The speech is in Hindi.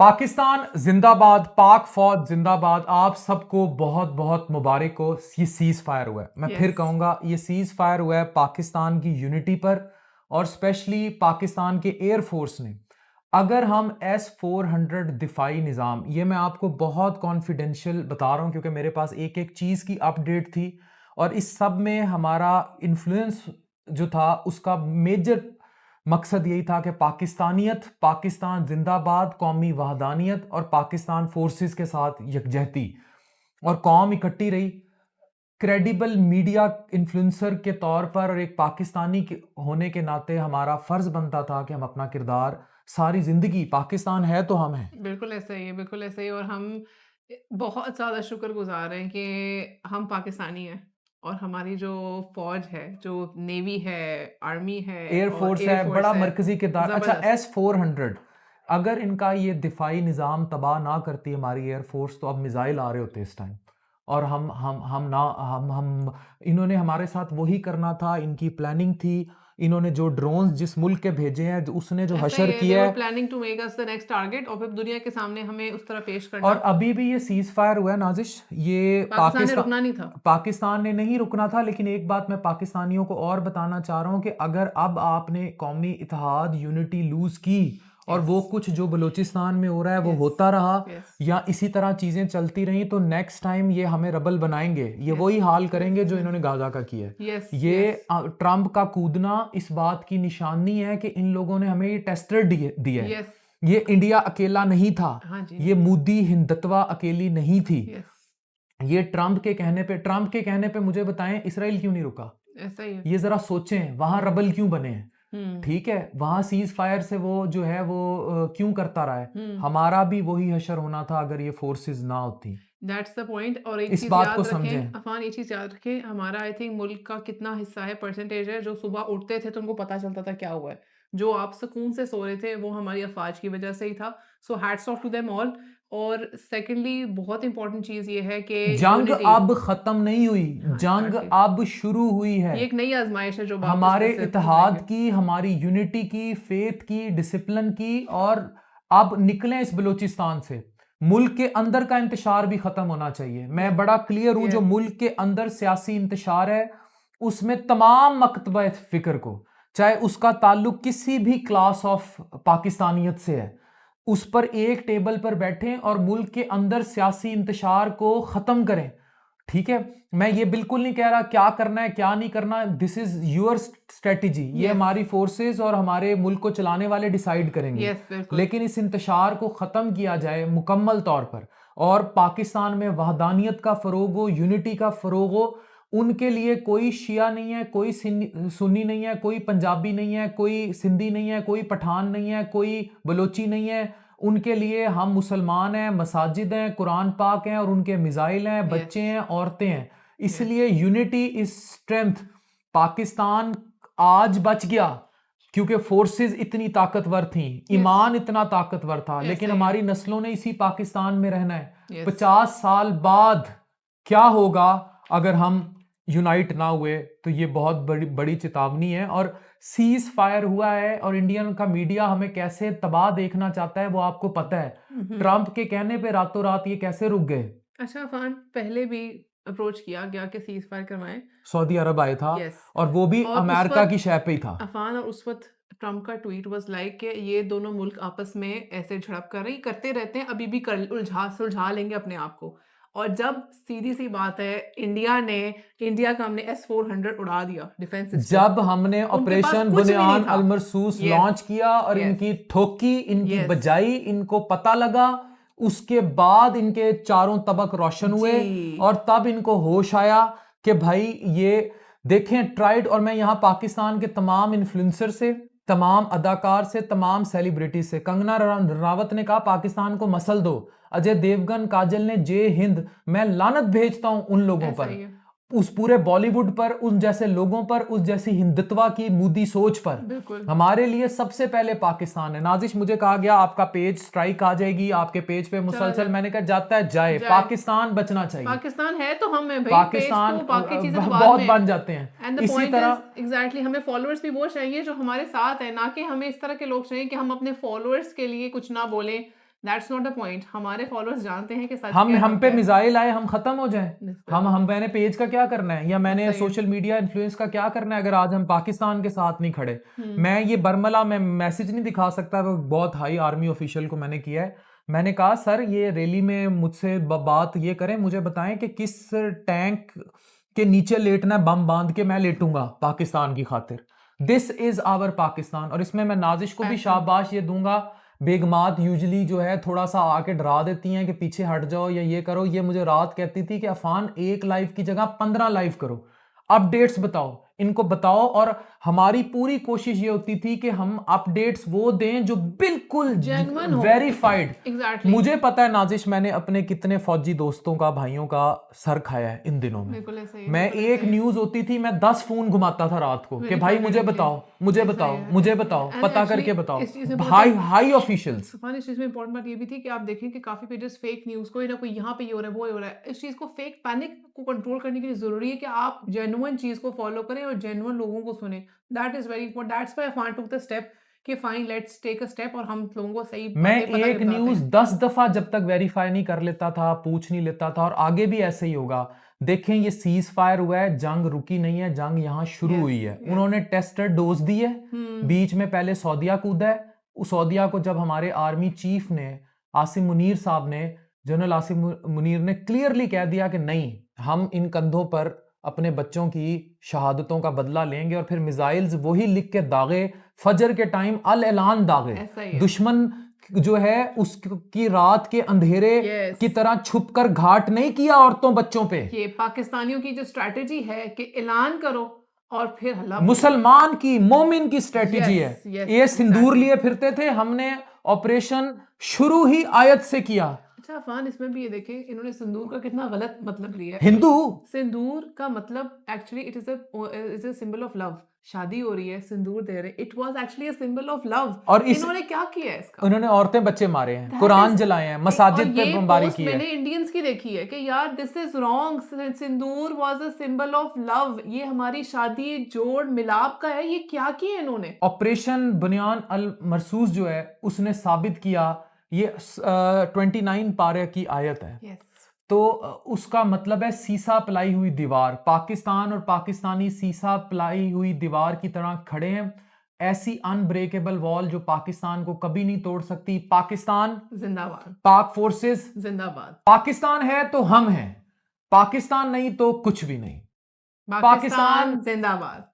पाकिस्तान जिंदाबाद, पाक फौज जिंदाबाद। आप सबको बहुत बहुत मुबारक हो। ये सीज फायर हुआ है, मैं फिर यस। कहूंगा ये सीज फायर हुआ है पाकिस्तान की यूनिटी पर और स्पेशली पाकिस्तान के एयरफोर्स ने। अगर हम S-400 दिफाई निज़ाम, ये मैं आपको बहुत कॉन्फिडेंशियल बता रहा हूँ क्योंकि मेरे पास एक एक चीज़ की अपडेट थी और इस सब में हमारा इन्फ्लुएंस जो था उसका मेजर मकसद यही था कि पाकिस्तानियत, पाकिस्तान जिंदाबाद, कौमी वहदानियत और पाकिस्तान फोर्सेस के साथ यकजहती और कौम इकट्ठी रही। क्रेडिबल मीडिया इन्फ्लुएंसर के तौर पर और एक पाकिस्तानी होने के नाते हमारा फर्ज बनता था कि हम अपना किरदार सारी जिंदगी, पाकिस्तान है तो हम हैं। बिल्कुल ऐसा ही है, बिल्कुल ऐसा ही। और हम बहुत ज़्यादा शुक्रगुज़ार हैं कि हम पाकिस्तानी हैं और हमारी जो फ़ौज है, जो नेवी है, आर्मी है और एयरफोर्स एयर है, बड़ा फ़ोर्स है, मरकजी किरदार। अच्छा, ज़बरदस्त। S-400 अगर इनका ये दिफाई निज़ाम तबाह ना करती हमारी एयरफोर्स तो अब मिसाइल आ रहे होते इस टाइम। और हम ना हम इन्होंने हमारे साथ वही करना था, इनकी प्लानिंग थी। इन्होंने जो ड्रोन्स जिस मुल्क के भेजे हैं, उसने जो ऐसा ही हशर है, दे किया वर है। Planning to make us the next target और फिर दुनिया के सामने हमें उस तरह पेश और करना। अभी भी ये सीज फायर हुआ है नाजिश, ये पाकिस्तान ने रुकना नहीं था। पाकिस्तान ने नहीं रुकना था। लेकिन एक बात मैं पाकिस्तानियों को और बताना चाह रहा हूं कि अगर अब आपने कौमी इत्तेहाद, यूनिटी लूज की और यस, वो कुछ जो बलूचिस्तान में हो रहा है वो यस, होता रहा यस, या इसी तरह चीजें चलती रही तो नेक्स्ट टाइम ये हमें रबल बनाएंगे, ये यस, वही हाल करेंगे यस, जो यस, इन्होंने गाजा का किया है। यस, ये यस, ट्रंप का कूदना इस बात की निशानी है कि इन लोगों ने हमें ये टेस्टर दिया है। यस। ये इंडिया अकेला नहीं था, हाँ जी, हाँ ये जी। मोदी हिंदुत्वा अकेली नहीं थी। यस, ये ट्रंप के कहने पे मुझे बताएं इसराइल क्यों नहीं रुका। ऐसा ही है। ये जरा सोचें, वहां रबल क्यों बने हैं। हुँ, ठीक है, वहां सीज फायर से वो जो है वो क्यों करता रहा है। हुँ। हमारा भी वही हशर होना था अगर ये फोर्सेस ना होती। That's the point. और एक इस चीज़ बात को याद समझें। रखें अफ़ान, ये चीज़ याद रखें, हमारा आई थिंक मुल्क का कितना हिस्सा है, परसेंटेज है, जो सुबह उठते थे तो उनको पता चलता था क्या हुआ है। जो आप सुकून से सो रहे थे वो हमारी अफ़वाज की वजह से ही था। So hats off to them all. और सेकंडली बहुत इंपॉर्टेंट चीज़ ये है कि जंग यूनिटी। अब खत्म नहीं हुई, हाँ, जंग एग्ज़ैक्टली। अब शुरू हुई है। ये एक नई आज़माइश है जो आप इसमें हमारे से इत्तेहाद गुज़रेंगे। की, हमारी यूनिटी की, फेथ की, डिसिप्लिन की। और अब निकलें इस बलूचिस्तान से। मुल्क के अंदर का इंतशार भी खत्म होना चाहिए। मैं यस, बड़ा क्लियर हूं, जो यस, मुल्क के अंदर सियासी इंतशार है उसमें तमाम मकतबा फिक्र को, चाहे उसका ताल्लुक किसी भी क्लास ऑफ पाकिस्तानियत से है, उस पर एक टेबल पर बैठें और मुल्क के अंदर सियासी इंतशार को खत्म करें। ठीक है, मैं ये बिल्कुल नहीं कह रहा क्या करना है क्या नहीं करना, दिस इज योर स्ट्रेटजी, ये यस, हमारी फोर्सेस और हमारे मुल्क को चलाने वाले डिसाइड करेंगे। यस, बिल्कुल। लेकिन इस इंतशार को ख़त्म किया जाए मुकम्मल तौर पर और पाकिस्तान में वहदानियत का फ़रोग हो, यूनिटी का फ़रोग हो। उनके लिए कोई शिया नहीं है, कोई सुन्नी नहीं है, कोई पंजाबी नहीं है, कोई सिंधी नहीं है, कोई पठान नहीं है, कोई बलोची नहीं है। उनके लिए हम मुसलमान हैं, मसाजिद हैं, कुरान पाक हैं और उनके मिसाइल हैं, यस, बच्चे हैं, औरतें हैं। यस, इसलिए यूनिटी इज स्ट्रेंथ। पाकिस्तान आज बच गया क्योंकि फोर्सेस इतनी ताकतवर थी, यस, ईमान इतना ताकतवर था। लेकिन ऐसा ही है। हमारी नस्लों ने इसी पाकिस्तान में रहना है। यस। 50 साल बाद क्या होगा अगर हम यूनाइट ना हुए, तो ये बहुत बड़ी बड़ी चेतावनी है। और सीज फायर हुआ है और इंडियन का मीडिया हमें कैसे तबाह देखना चाहता है वो आपको पता है। ट्रंप के कहने पे रातों रात ये कैसे रुक गए। अच्छा अफ़ान, पहले भी अप्रोच किया गया कि सीज़फायर करवाएँ। सऊदी अरब आए था यस। और वो भी और उस अमेरिका की वक़्त शय पे ही था। अफ़ान, और उस वक़्त ट्रंप का ट्वीट वाज़ लाइक कि ये दोनों मुल्क आपस में ऐसे झड़प कर रहे हैं, करते रहते हैं, अभी भी कर उलझा सुलझा लेंगे अपने आप को। और जब सीधी-सी बात है, इंडिया का हमने S-400 उड़ा दिया डिफेंस सिस्टम, जब हमने उनके पास ऑपरेशन कुछ भी नहीं बुनियान था। अल मरसूस यस, लॉन्च किया और यस, इनकी ठोकी, इनकी यस। बजाई, इनको पता लगा। उसके बाद इनके चारों तबक रोशन जी। हुए और तब इनको होश आया कि भाई ये देखें ट्राइड। और मैं यहाँ पाकिस्तान के तमाम इन्फ्लुएंसर से, तमाम अदाकार से, तमाम सेलिब्रिटी से, कंगना रनावत ने कहा पाकिस्तान को मसल दो, अजय देवगन, काजल ने जय हिंद। मैं लानत भेजता हूं उन लोगों ऐसा पर, ही है। उस पूरे बॉलीवुड पर, उन जैसे लोगों पर, उस जैसी हिंदुत्वा की मूदी सोच पर। बिल्कुल। हमारे लिए सबसे पहले पाकिस्तान है। नाजिश, मुझे कहा गया आपका पेज स्ट्राइक आ जाएगी, आपके पेज पे चला मुसलसल। जाए, मैंने कहा जाता है जाए, जाए। पाकिस्तान बचना चाहिए। पाकिस्तान है तो हम हैं भई, पेज पाकिस्तान तो बाकी चीज़ें तो बाद बहुत में बन हैं। जाते हैं। एंड द इसी पॉइंट इज़ तरह एग्ज़ैक्टली हमें फॉलोअर्स भी वो चाहिए जो हमारे साथ हैं, ना कि हमें इस तरह के लोग चाहिए कि हम अपने फॉलोअर्स के लिए कुछ ना बोलें दैट्स नॉट द पॉइंट। हमारे फॉलोअर्स जानते हैं कि सच हम क्या हम पे है। मिसाइल आए हम खत्म हो जाएं, बिल्कुल। हम मैंने पेज का क्या करना है या मैंने सही है। सोशल मीडिया इन्फ्लुएंस का क्या करना है अगर आज हम पाकिस्तान के साथ नहीं खड़े। हम्म। मैं ये बरमला में मैसेज नहीं दिखा सकता, वो बहुत हाई आर्मी ऑफिशियल को मैंने किया है। मैंने कहा सर ये रैली में मुझसे बात ये करें, मुझे बताएं कि किस टैंक के नीचे लेटना है, बम बांध के मैं लेटूंगा पाकिस्तान की खातिर। This is our Pakistan. और इसमें मैं नाजिश को भी Passion. शाबाश ये दूंगा। बेगमात यूजली जो है थोड़ा सा आके डरा देती हैं कि पीछे हट जाओ या ये करो। ये मुझे रात कहती थी कि अफान एक लाइव की जगह 15 लाइव करो, अपडेट्स बताओ, इनको बताओ। और हमारी पूरी कोशिश ये होती थी कि हम अपडेट्स वो दें जो बिल्कुल जेन्युइन हो। वेरीफाइड। एग्जैक्टली। मुझे पता है नाजिश, मैंने अपने कितने फौजी दोस्तों का भाइयों का सर खाया है इन दिनों में। बिल्कुल ऐसा ही है, मैं बिल्कुल एक ऐसा ही है। न्यूज होती थी मैं 10 फोन घुमाता था रात को कि Verify भाई मुझे करने के लिए। बताओ, मुझे ऐसा बताओ, ही है, मुझे ऐसा ही है। बताओ, And पता actually, करके बताओ। इस चीज़ में बहुत हाई एक हाई ऑफिशियल्स। तूफान, इस चीज़ में इंपॉर्टेंट बात ये भी थी कि आप देखें कि काफ़ी पेजेस फेक न्यूज़, कोई ना कोई यहाँ पे ये हो रहा है, वो ये हो रहा है। इस चीज़ को फेक पैनिक को कंट्रोल करने के लिए ज़रूरी है कि आप जेन्युइन चीज़ को फॉलो करें और जेन्युइन लोगों को सुनें। That is very important. That's why Afan took the step कि fine let's take a step और हम लोगों को सही मैं बातें पता एक करके बताते न्यूज हैं। 10 दफा जब तक वेरीफाई नहीं कर लेता था, पूछ नहीं लेता था, और आगे भी ऐसे ही होगा। देखें ये सीज फायर हुआ है, जंग रुकी नहीं है, जंग यहां शुरू यस, हुई है। यस। उन्होंने टेस्टर डोज दी है, बीच में पहले सऊदिया कूदा है। उस सऊदिया को जब हमारे आर्मी चीफ ने, आसिम मुनीर साहब ने, जनरल आसिम मुनीर ने क्लियरली कह दिया कि नहीं, हम इन कंधों पर अपने बच्चों की शहादतों का बदला लेंगे। और फिर मिसाइल्स वही लिख के दागे, फजर के टाइम अल ऐलान दागे। ऐसा ही है। दुश्मन जो है उसकी रात के अंधेरे Yes. की तरह छुपकर घाट नहीं किया औरतों बच्चों पे। ये पाकिस्तानियों की जो स्ट्रैटेजी है कि ऐलान करो और फिर हल्ला बोलो। मुसलमान की, मोमिन की स्ट्रेटेजी है। Yes, yes, ये सिंदूर exactly. लिए फिरते थे, हमने ऑपरेशन शुरू ही आयत से किया। अच्छा अफान, इसमें भी ये देखें इन्होंने सिंदूर का कितना गलत मतलब लिया है। हिंदू सिंदूर का मतलब actually it is a symbol of love. शादी हो रही है, सिंदूर दे रहे, it was actually a symbol of love. और इस इन्होंने क्या किया है इसका? उन्होंने औरतें बच्चे मारे हैं, That कुरान is- जलाए हैं, और मसाजिद पे ये बमबारी पोस्ट की है। मैंने इंडियंस की देखी है कि यार this is wrong. Sindoor was a symbol of love. ये हमारी शादी जोड़ मिलाप का है। ये क्या किया इन्होंने? ऑपरेशन बुनियान अल मरसूस जो है उसने साबित किया। ये 29 पारे की आयत है। यस। तो उसका मतलब है सीसा पलाई हुई दीवार। पाकिस्तान और पाकिस्तानी सीसा पलाई हुई दीवार की तरह खड़े हैं। ऐसी अनब्रेकेबल वॉल जो पाकिस्तान को कभी नहीं तोड़ सकती। पाकिस्तान जिंदाबाद। पाक फोर्सेस, जिंदाबाद। पाकिस्तान है तो हम हैं, पाकिस्तान नहीं तो कुछ भी नहीं। पाकिस्तान जिंदाबाद।